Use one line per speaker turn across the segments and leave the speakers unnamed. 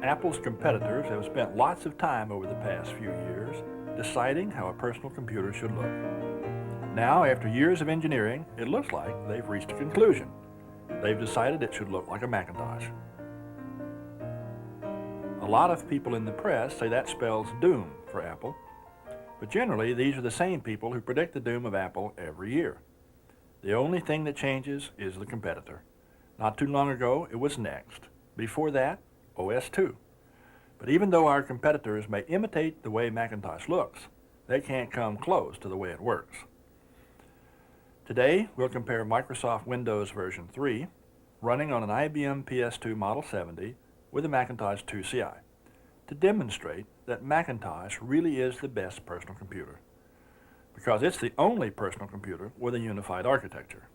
Apple's competitors have spent lots of time over the past few years deciding how a personal computer should look. Now, after years of engineering, it looks like they've reached a conclusion. They've decided it should look like a Macintosh. A lot of people in the press say that spells doom for Apple, but generally these are the same people who predict the doom of Apple every year. The only thing that changes is the competitor. Not too long ago, it was Next. Before that, OS2. But even though our competitors may imitate the way Macintosh looks, they can't come close to the way it works. Today, we'll compare Microsoft Windows version 3 running on an IBM PS2 Model 70 with a Macintosh 2CI to demonstrate that Macintosh really is the best personal computer, because it's the only personal computer with a unified architecture.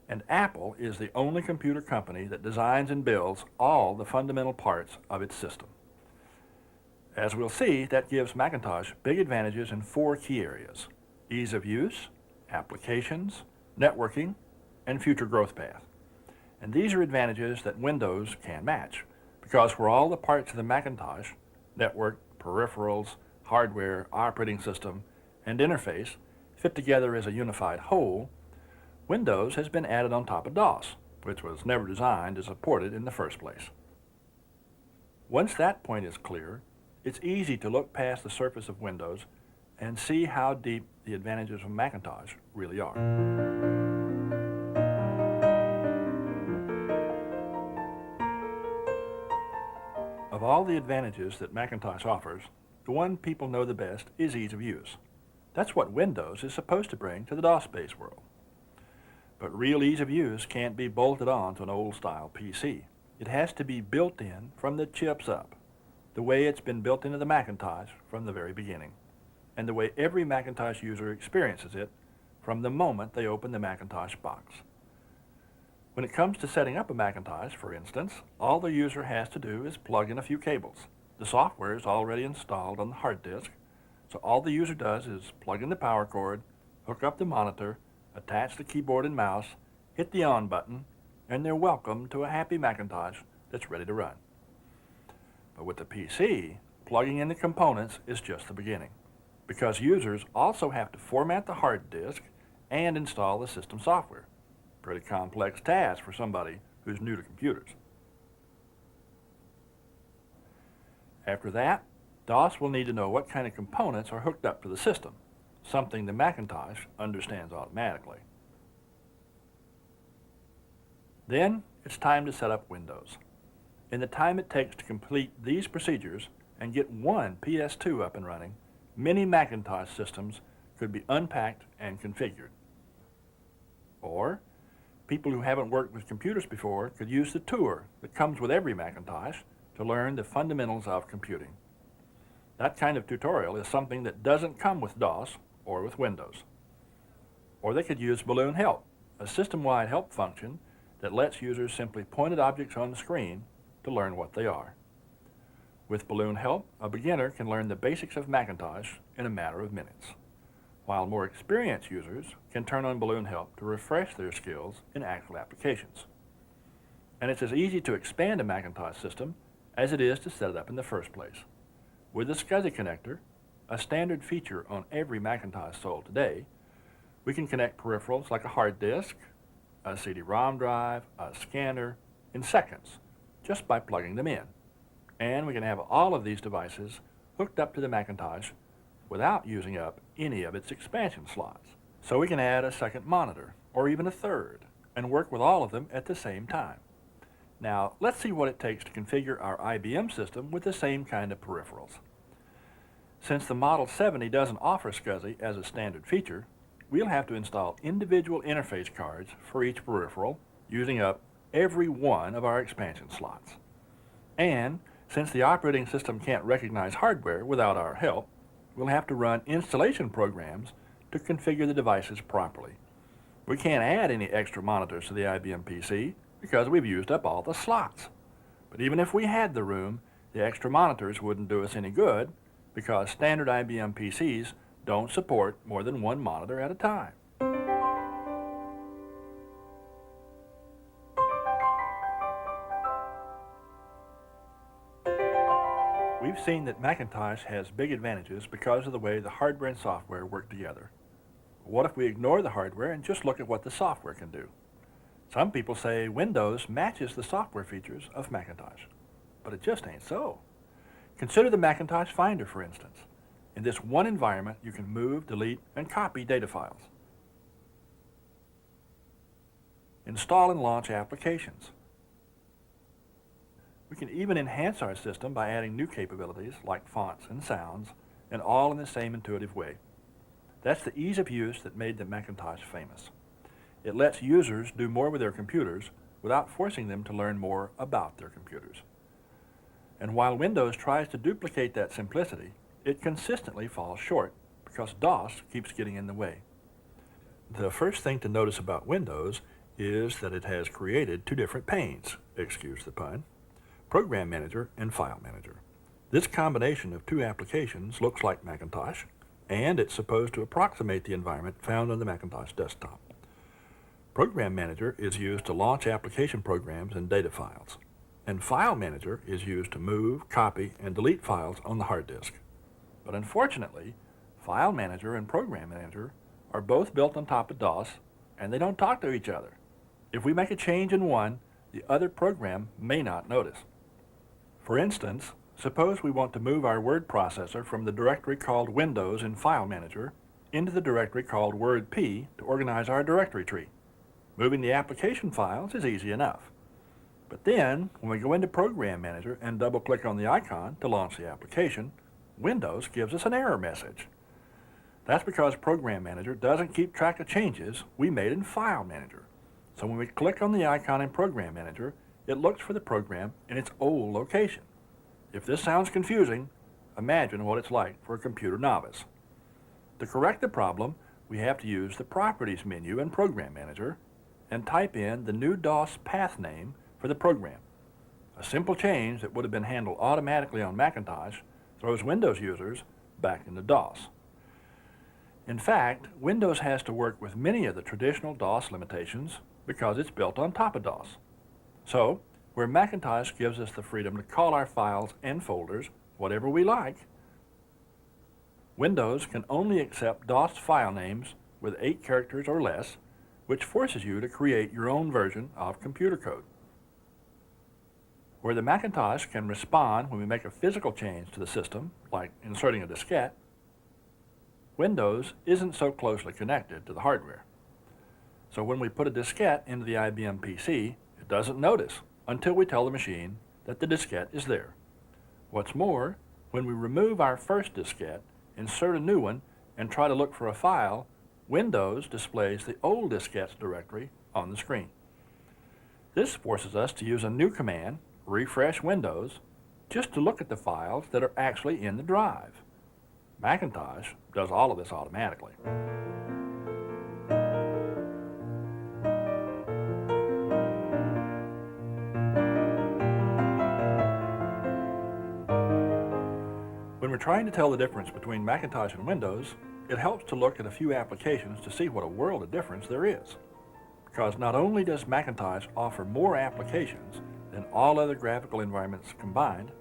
And Apple is the only computer company that designs and builds all the fundamental parts of its system. As we'll see, that gives Macintosh big advantages in 4 key areas: ease of use, applications, networking, and future growth path. And these are advantages that Windows can match, because where all the parts of the Macintosh, network, peripherals, hardware, operating system, and interface fit together as a unified whole, Windows has been added on top of DOS, which was never designed to support it in the first place. Once that point is clear, it's easy to look past the surface of Windows and see how deep the advantages of Macintosh really are. Of all the advantages that Macintosh offers, the one people know the best is ease of use. That's what Windows is supposed to bring to the DOS-based world. But real ease of use can't be bolted on to an old-style PC. It has to be built in from the chips up, the way it's been built into the Macintosh from the very beginning, and the way every Macintosh user experiences it from the moment they open the Macintosh box. When it comes to setting up a Macintosh, for instance, all the user has to do is plug in a few cables. The software is already installed on the hard disk, so all the user does is plug in the power cord, hook up the monitor, attach the keyboard and mouse, hit the on button, and they're welcome to a happy Macintosh that's ready to run. But with the PC, plugging in the components is just the beginning, because users also have to format the hard disk and install the system software. Pretty complex task for somebody who's new to computers. After that, DOS will need to know what kind of components are hooked up to the system, something the Macintosh understands automatically. Then it's time to set up Windows. In the time it takes to complete these procedures and get one PS2 up and running, many Macintosh systems could be unpacked and configured. Or, people who haven't worked with computers before could use the tour that comes with every Macintosh to learn the fundamentals of computing. That kind of tutorial is something that doesn't come with DOS or with Windows. Or they could use Balloon Help, a system-wide help function that lets users simply point at objects on the screen to learn what they are. With Balloon Help, a beginner can learn the basics of Macintosh in a matter of minutes, while more experienced users can turn on Balloon Help to refresh their skills in actual applications. And it's as easy to expand a Macintosh system as it is to set it up in the first place. With the SCSI connector, a standard feature on every Macintosh sold today, we can connect peripherals like a hard disk, a CD-ROM drive, a scanner, in seconds, just by plugging them in. And we can have all of these devices hooked up to the Macintosh without using up any of its expansion slots. So we can add a second monitor, or even a third, and work with all of them at the same time. Now, let's see what it takes to configure our IBM system with the same kind of peripherals. Since the Model 70 doesn't offer SCSI as a standard feature, we'll have to install individual interface cards for each peripheral, using up every one of our expansion slots. And since the operating system can't recognize hardware without our help, we'll have to run installation programs to configure the devices properly. We can't add any extra monitors to the IBM PC because we've used up all the slots. But even if we had the room, the extra monitors wouldn't do us any good because standard IBM PCs don't support more than one monitor at a time. We've seen that Macintosh has big advantages because of the way the hardware and software work together. What if we ignore the hardware and just look at what the software can do? Some people say Windows matches the software features of Macintosh, but it just ain't so. Consider the Macintosh Finder, for instance. In this one environment, you can move, delete, and copy data files. Install and launch applications. We can even enhance our system by adding new capabilities like fonts and sounds, and all in the same intuitive way. That's the ease of use that made the Macintosh famous. It lets users do more with their computers without forcing them to learn more about their computers. And while Windows tries to duplicate that simplicity, it consistently falls short because DOS keeps getting in the way. The first thing to notice about Windows is that it has created two different panes, excuse the pun, Program Manager and File Manager. This combination of two applications looks like Macintosh, and it's supposed to approximate the environment found on the Macintosh desktop. Program Manager is used to launch application programs and data files, and File Manager is used to move, copy, and delete files on the hard disk. But unfortunately, File Manager and Program Manager are both built on top of DOS, and they don't talk to each other. If we make a change in one, the other program may not notice. For instance, suppose we want to move our word processor from the directory called Windows in File Manager into the directory called WordP to organize our directory tree. Moving the application files is easy enough. But then, when we go into Program Manager and double-click on the icon to launch the application, Windows gives us an error message. That's because Program Manager doesn't keep track of changes we made in File Manager. So when we click on the icon in Program Manager, it looks for the program in its old location. If this sounds confusing, imagine what it's like for a computer novice. To correct the problem, we have to use the Properties menu in Program Manager and type in the new DOS path name for the program. A simple change that would have been handled automatically on Macintosh throws Windows users back into DOS. In fact, Windows has to work with many of the traditional DOS limitations because it's built on top of DOS. So, where Macintosh gives us the freedom to call our files and folders whatever we like, Windows can only accept DOS file names with 8 characters or less, which forces you to create your own version of computer code. Where the Macintosh can respond when we make a physical change to the system, like inserting a diskette, Windows isn't so closely connected to the hardware. So when we put a diskette into the IBM PC, it doesn't notice until we tell the machine that the diskette is there. What's more, when we remove our first diskette, insert a new one, and try to look for a file, Windows displays the old diskette's directory on the screen. This forces us to use a new command, refresh Windows, just to look at the files that are actually in the drive. Macintosh does all of this automatically. When we're trying to tell the difference between Macintosh and Windows, it helps to look at a few applications to see what a world of difference there is. Because not only does Macintosh offer more applications than all other graphical environments combined,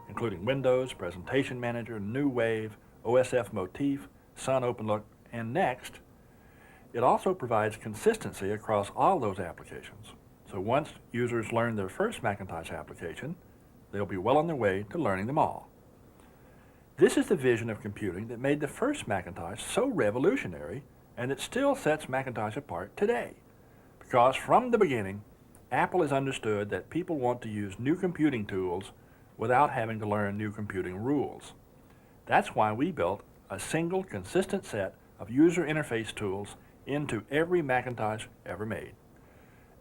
including Windows, Presentation Manager, New Wave, OSF Motif, Sun OpenLook, and Next, it also provides consistency across all those applications. So once users learn their first Macintosh application, they'll be well on their way to learning them all. This is the vision of computing that made the first Macintosh so revolutionary, and it still sets Macintosh apart today. Because from the beginning, Apple has understood that people want to use new computing tools without having to learn new computing rules. That's why we built a single consistent set of user interface tools into every Macintosh ever made,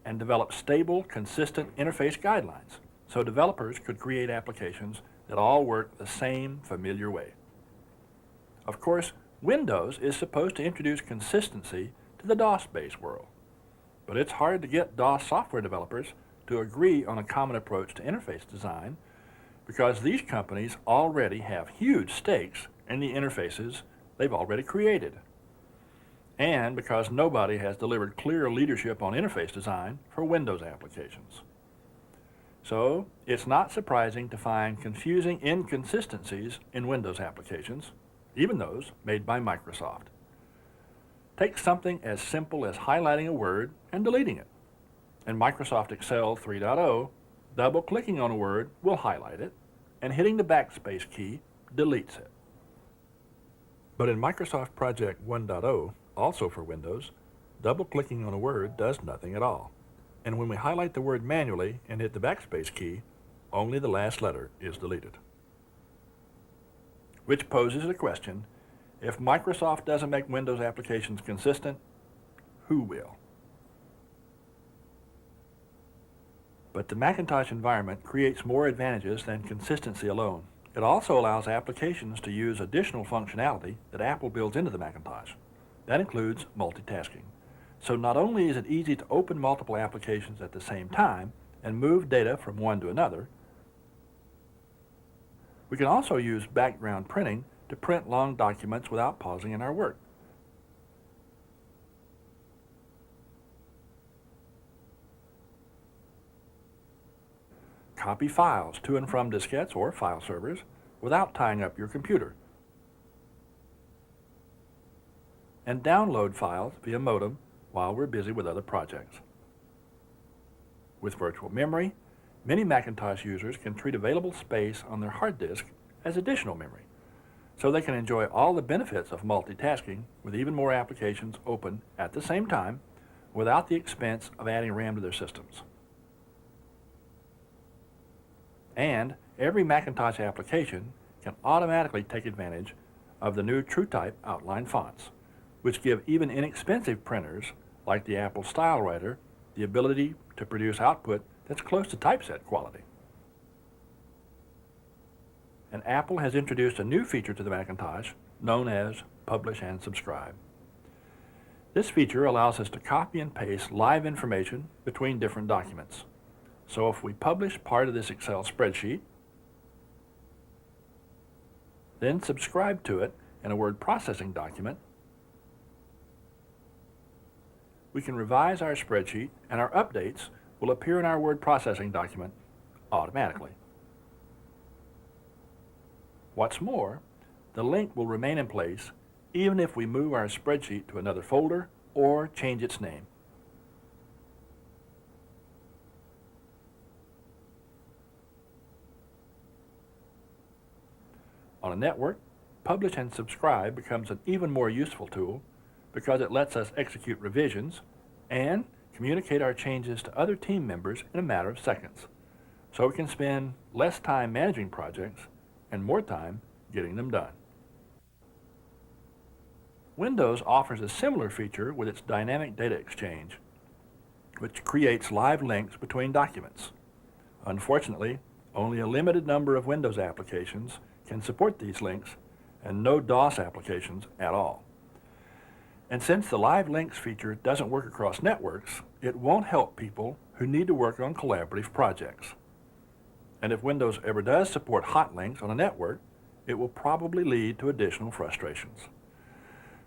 and developed stable, consistent interface guidelines so developers could create applications that all work the same familiar way. Of course, Windows is supposed to introduce consistency to the DOS-based world, but it's hard to get DOS software developers to agree on a common approach to interface design because these companies already have huge stakes in the interfaces they've already created, and because nobody has delivered clear leadership on interface design for Windows applications. So it's not surprising to find confusing inconsistencies in Windows applications, even those made by Microsoft. Take something as simple as highlighting a word and deleting it. In Microsoft Excel 3.0, double-clicking on a word will highlight it, and hitting the backspace key deletes it. But in Microsoft Project 1.0, also for Windows, double-clicking on a word does nothing at all. And when we highlight the word manually and hit the backspace key, only the last letter is deleted. Which poses the question, if Microsoft doesn't make Windows applications consistent, who will? But the Macintosh environment creates more advantages than consistency alone. It also allows applications to use additional functionality that Apple builds into the Macintosh. That includes multitasking. So not only is it easy to open multiple applications at the same time and move data from one to another, we can also use background printing to print long documents without pausing in our work. Copy files to and from diskettes or file servers without tying up your computer. And download files via modem while we're busy with other projects. With virtual memory, many Macintosh users can treat available space on their hard disk as additional memory, so they can enjoy all the benefits of multitasking with even more applications open at the same time without the expense of adding RAM to their systems. And every Macintosh application can automatically take advantage of the new TrueType outline fonts, which give even inexpensive printers like the Apple StyleWriter the ability to produce output that's close to typeset quality. And Apple has introduced a new feature to the Macintosh known as Publish and Subscribe. This feature allows us to copy and paste live information between different documents. So if we publish part of this Excel spreadsheet, then subscribe to it in a word processing document, we can revise our spreadsheet and our updates will appear in our word processing document automatically. What's more, the link will remain in place even if we move our spreadsheet to another folder or change its name. On a network, Publish and Subscribe becomes an even more useful tool because it lets us execute revisions and communicate our changes to other team members in a matter of seconds, so we can spend less time managing projects and more time getting them done. Windows offers a similar feature with its dynamic data exchange, which creates live links between documents. Unfortunately, only a limited number of Windows applications can support these links, and no DOS applications at all. And since the Live Links feature doesn't work across networks, it won't help people who need to work on collaborative projects. And if Windows ever does support hot links on a network, it will probably lead to additional frustrations.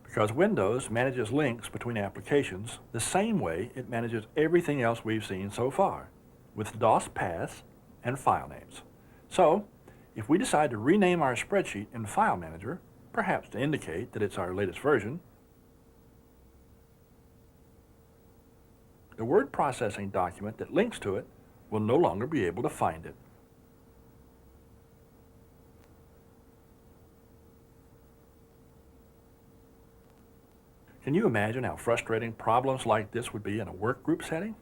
Because Windows manages links between applications the same way it manages everything else we've seen so far, with DOS paths and file names. So, if we decide to rename our spreadsheet in File Manager, perhaps to indicate that it's our latest version, the word processing document that links to it will no longer be able to find it. Can you imagine how frustrating problems like this would be in a workgroup setting?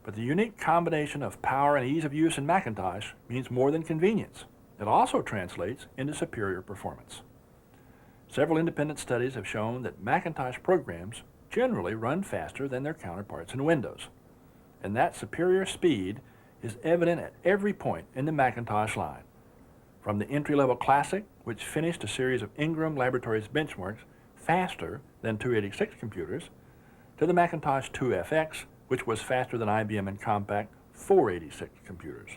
But the unique combination of power and ease of use in Macintosh means more than convenience. It also translates into superior performance. Several independent studies have shown that Macintosh programs generally run faster than their counterparts in Windows. And that superior speed is evident at every point in the Macintosh line. From the entry-level Classic, which finished a series of Ingram Laboratories benchmarks faster than 286 computers, to the Macintosh 2FX, which was faster than IBM and Compaq 486 computers.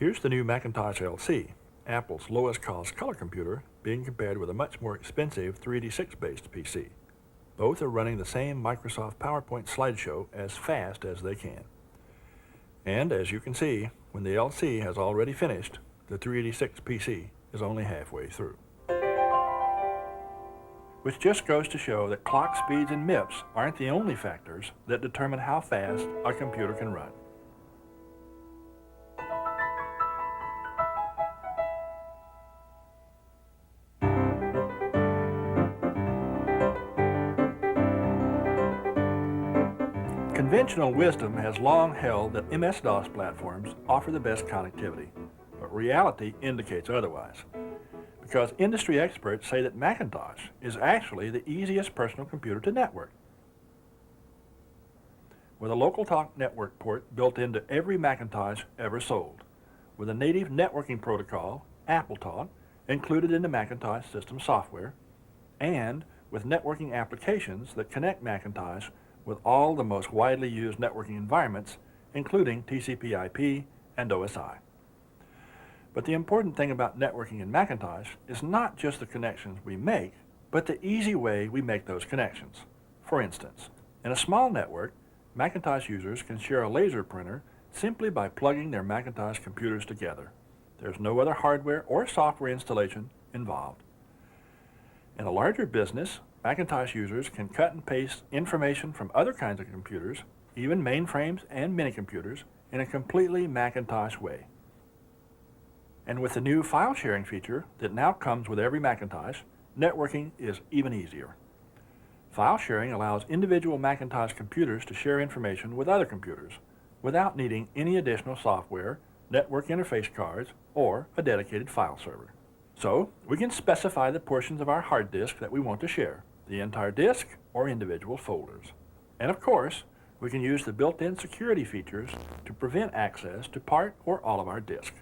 Here's the new Macintosh LC, Apple's lowest cost color computer being compared with a much more expensive 386-based PC. Both are running the same Microsoft PowerPoint slideshow as fast as they can. And as you can see, when the LC has already finished, the 386 PC is only halfway through. Which just goes to show that clock speeds and MIPS aren't the only factors that determine how fast a computer can run. Conventional wisdom has long held that MS-DOS platforms offer the best connectivity, but reality indicates otherwise, because industry experts say that Macintosh is actually the easiest personal computer to network. With a local talk network port built into every Macintosh ever sold, with a native networking protocol, AppleTalk, included in the Macintosh System software, and with networking applications that connect Macintosh with all the most widely used networking environments, including TCP/IP and OSI. But the important thing about networking in Macintosh is not just the connections we make, but the easy way we make those connections. For instance, in a small network, Macintosh users can share a laser printer simply by plugging their Macintosh computers together. There's no other hardware or software installation involved. In a larger business, Macintosh users can cut and paste information from other kinds of computers, even mainframes and mini-computers, in a completely Macintosh way. And with the new file sharing feature that now comes with every Macintosh, networking is even easier. File sharing allows individual Macintosh computers to share information with other computers without needing any additional software, network interface cards, or a dedicated file server. So we can specify the portions of our hard disk that we want to share, the entire disk or individual folders. And of course, we can use the built-in security features to prevent access to part or all of our disk.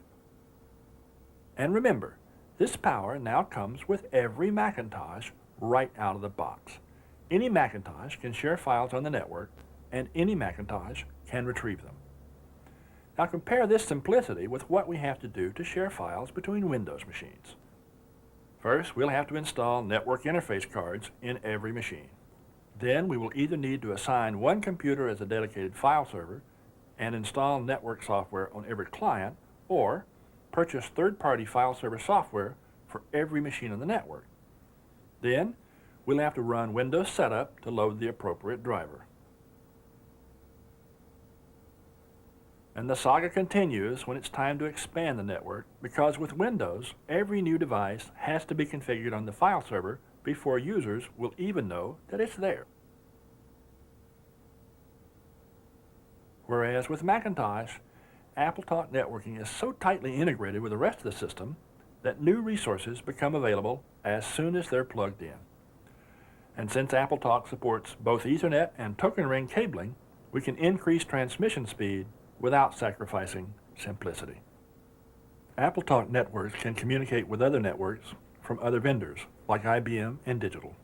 And remember, this power now comes with every Macintosh right out of the box. Any Macintosh can share files on the network, and any Macintosh can retrieve them. Now compare this simplicity with what we have to do to share files between Windows machines. First, we'll have to install network interface cards in every machine. Then we will either need to assign one computer as a dedicated file server and install network software on every client, or purchase third-party file server software for every machine on the network. Then, we'll have to run Windows Setup to load the appropriate driver. And the saga continues when it's time to expand the network, because with Windows, every new device has to be configured on the file server before users will even know that it's there. Whereas with Macintosh, AppleTalk networking is so tightly integrated with the rest of the system that new resources become available as soon as they're plugged in. And since AppleTalk supports both Ethernet and token ring cabling, we can increase transmission speed without sacrificing simplicity. AppleTalk networks can communicate with other networks from other vendors, like IBM and Digital.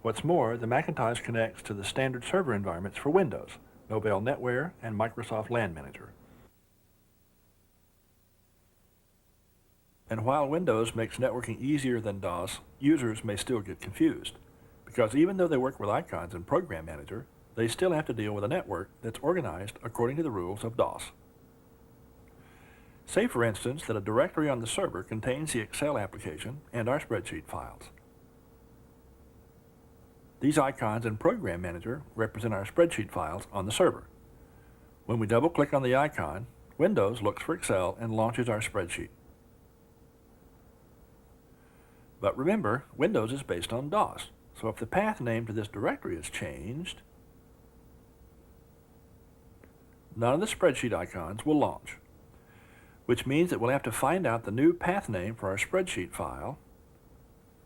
What's more, the Macintosh connects to the standard server environments for Windows, Novell NetWare, and Microsoft LAN Manager. And while Windows makes networking easier than DOS, users may still get confused, because even though they work with icons in Program Manager, they still have to deal with a network that's organized according to the rules of DOS. Say, for instance, that a directory on the server contains the Excel application and our spreadsheet files. These icons in Program Manager represent our spreadsheet files on the server. When we double-click on the icon, Windows looks for Excel and launches our spreadsheet. But remember, Windows is based on DOS, so if the path name to this directory is changed, none of the spreadsheet icons will launch, which means that we'll have to find out the new path name for our spreadsheet file,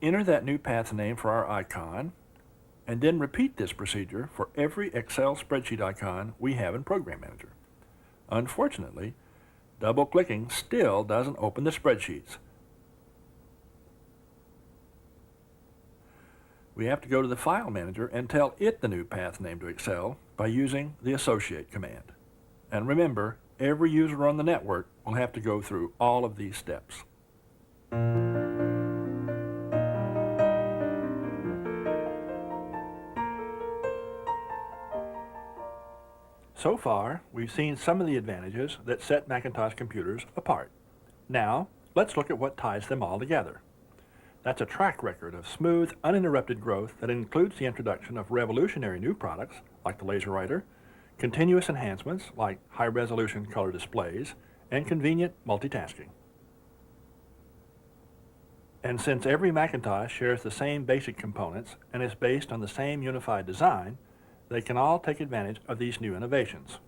enter that new path name for our icon, and then repeat this procedure for every Excel spreadsheet icon we have in Program Manager. Unfortunately, double-clicking still doesn't open the spreadsheets. We have to go to the File Manager and tell it the new path name to Excel by using the Associate command. And remember, every user on the network will have to go through all of these steps. So far, we've seen some of the advantages that set Macintosh computers apart. Now, let's look at what ties them all together. That's a track record of smooth, uninterrupted growth that includes the introduction of revolutionary new products like the LaserWriter, continuous enhancements like high-resolution color displays, and convenient multitasking. And since every Macintosh shares the same basic components and is based on the same unified design, they can all take advantage of these new innovations,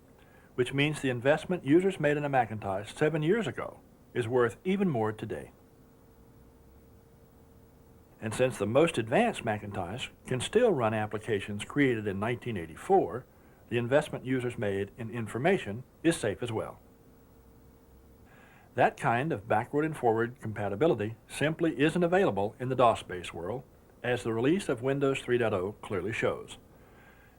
which means the investment users made in a Macintosh 7 years ago is worth even more today. And since the most advanced Macintosh can still run applications created in 1984, the investment users made in information is safe as well. That kind of backward and forward compatibility simply isn't available in the DOS-based world, as the release of Windows 3.0 clearly shows.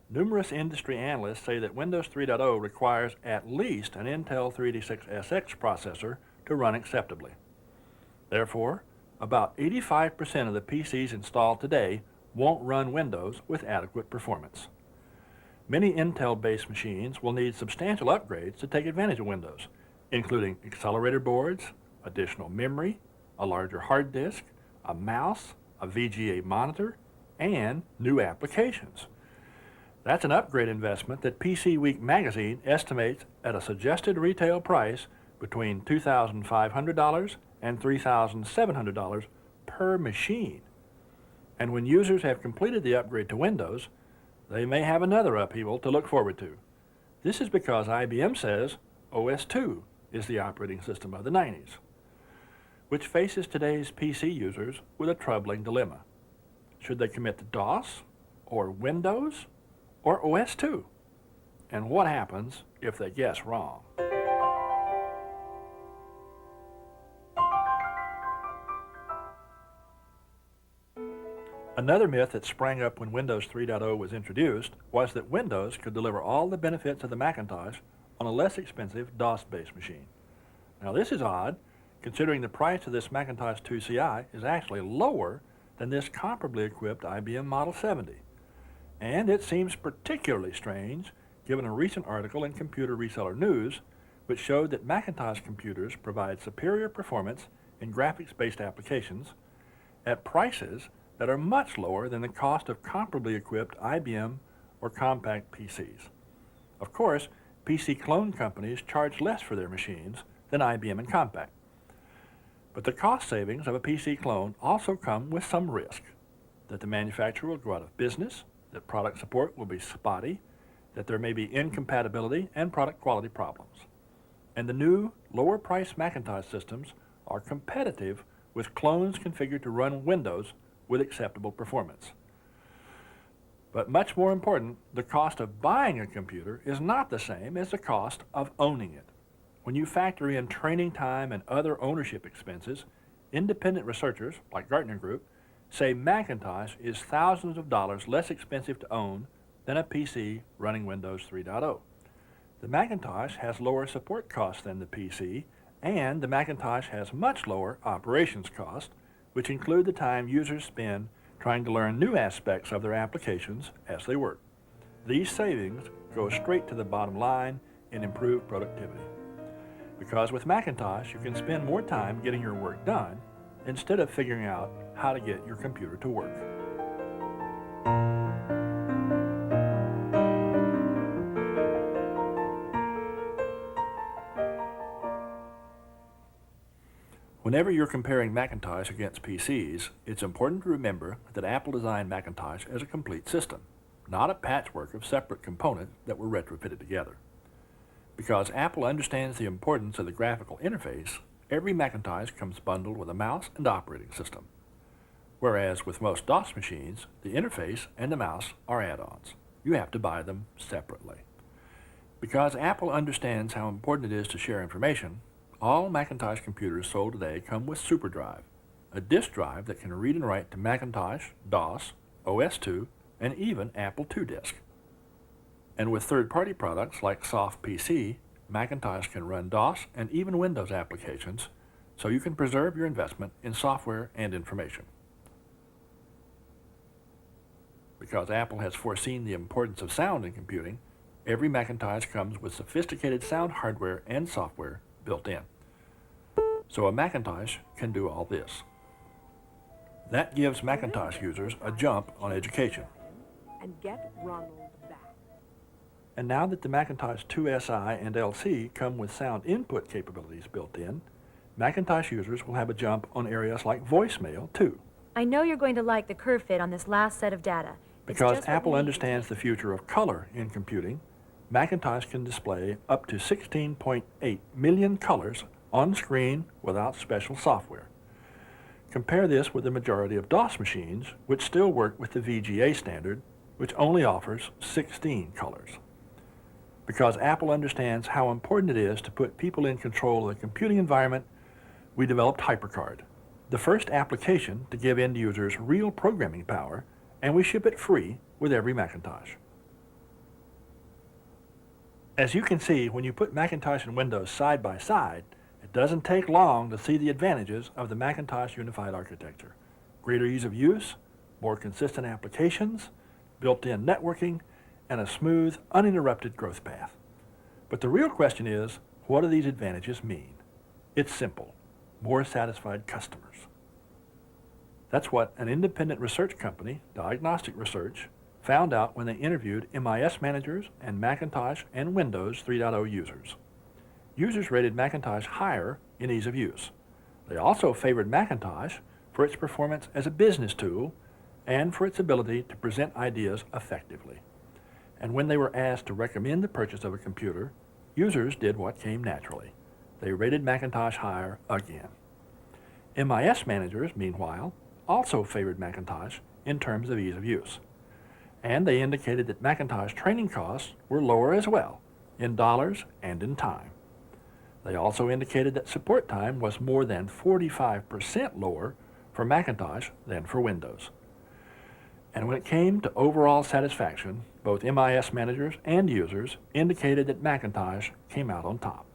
Numerous industry analysts say that Windows 3.0 requires at least an Intel 386SX processor to run acceptably. Therefore, about 85% of the PCs installed today won't run Windows with adequate performance. Many Intel-based machines will need substantial upgrades to take advantage of Windows, including accelerator boards, additional memory, a larger hard disk, a mouse, a VGA monitor, and new applications. That's an upgrade investment that PC Week magazine estimates at a suggested retail price between $2,500 and $3,700 per machine. And when users have completed the upgrade to Windows, they may have another upheaval to look forward to. This is because IBM says OS/2 is the operating system of the 90s, which faces today's PC users with a troubling dilemma. Should they commit to DOS, or Windows, or OS/2? And what happens if they guess wrong? Another myth that sprang up when Windows 3.0 was introduced was that Windows could deliver all the benefits of the Macintosh on a less expensive DOS-based machine. Now this is odd, considering the price of this Macintosh 2 CI is actually lower than this comparably equipped IBM Model 70. And it seems particularly strange given a recent article in Computer Reseller News which showed that Macintosh computers provide superior performance in graphics-based applications at prices that are much lower than the cost of comparably equipped IBM or compact PCs. Of course, PC clone companies charge less for their machines than IBM and Compaq. But the cost savings of a PC clone also come with some risk, that the manufacturer will go out of business, that product support will be spotty, that there may be incompatibility and product quality problems. And the new, lower-priced Macintosh systems are competitive with clones configured to run Windows with acceptable performance. But much more important, the cost of buying a computer is not the same as the cost of owning it. When you factor in training time and other ownership expenses, independent researchers, like Gartner Group, say Macintosh is thousands of dollars less expensive to own than a PC running Windows 3.0. The Macintosh has lower support costs than the PC, and the Macintosh has much lower operations costs, which include the time users spend trying to learn new aspects of their applications as they work. These savings go straight to the bottom line in improved productivity. Because with Macintosh, you can spend more time getting your work done instead of figuring out how to get your computer to work. Whenever you're comparing Macintosh against PCs, it's important to remember that Apple designed Macintosh as a complete system, not a patchwork of separate components that were retrofitted together. Because Apple understands the importance of the graphical interface, every Macintosh comes bundled with a mouse and operating system. Whereas with most DOS machines, the interface and the mouse are add-ons. You have to buy them separately. Because Apple understands how important it is to share information, all Macintosh computers sold today come with SuperDrive, a disk drive that can read and write to Macintosh, DOS, OS/2, and even Apple II disk. And with third-party products like SoftPC, Macintosh can run DOS and even Windows applications, so you can preserve your investment in software and information. Because Apple has foreseen the importance of sound in computing, every Macintosh comes with sophisticated sound hardware and software built in. So a Macintosh can do all this. That gives Macintosh users a jump on education.
And get Ronald back.
And now that the Macintosh 2SI and LC come with sound input capabilities built in, Macintosh users will have a jump on areas like voicemail too.
I know you're going to like the curve fit on this last set of data. It's
Because
just what
Apple
we need.
understands the future of color in computing, Macintosh can display up to 16.8 million colors on screen without special software. Compare this with the majority of DOS machines, which still work with the VGA standard, which only offers 16 colors. Because Apple understands how important it is to put people in control of the computing environment, we developed HyperCard, the first application to give end users real programming power, and we ship it free with every Macintosh. As you can see, when you put Macintosh and Windows side by side, it doesn't take long to see the advantages of the Macintosh unified architecture. Greater ease of use, more consistent applications, built-in networking, and a smooth, uninterrupted growth path. But the real question is, what do these advantages mean? It's simple: more satisfied customers. That's what an independent research company, Diagnostic Research, found out when they interviewed MIS managers and Macintosh and Windows 3.0 users. Users rated Macintosh higher in ease of use. They also favored Macintosh for its performance as a business tool and for its ability to present ideas effectively. And when they were asked to recommend the purchase of a computer, users did what came naturally. They rated Macintosh higher again. MIS managers, meanwhile, also favored Macintosh in terms of ease of use. And they indicated that Macintosh training costs were lower as well, in dollars and in time. They also indicated that support time was more than 45% lower for Macintosh than for Windows. And when it came to overall satisfaction, both MIS managers and users indicated that Macintosh came out on top.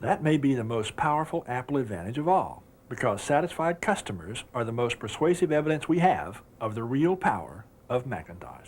That may be the most powerful Apple advantage of all, because satisfied customers are the most persuasive evidence we have of the real power of Macintosh.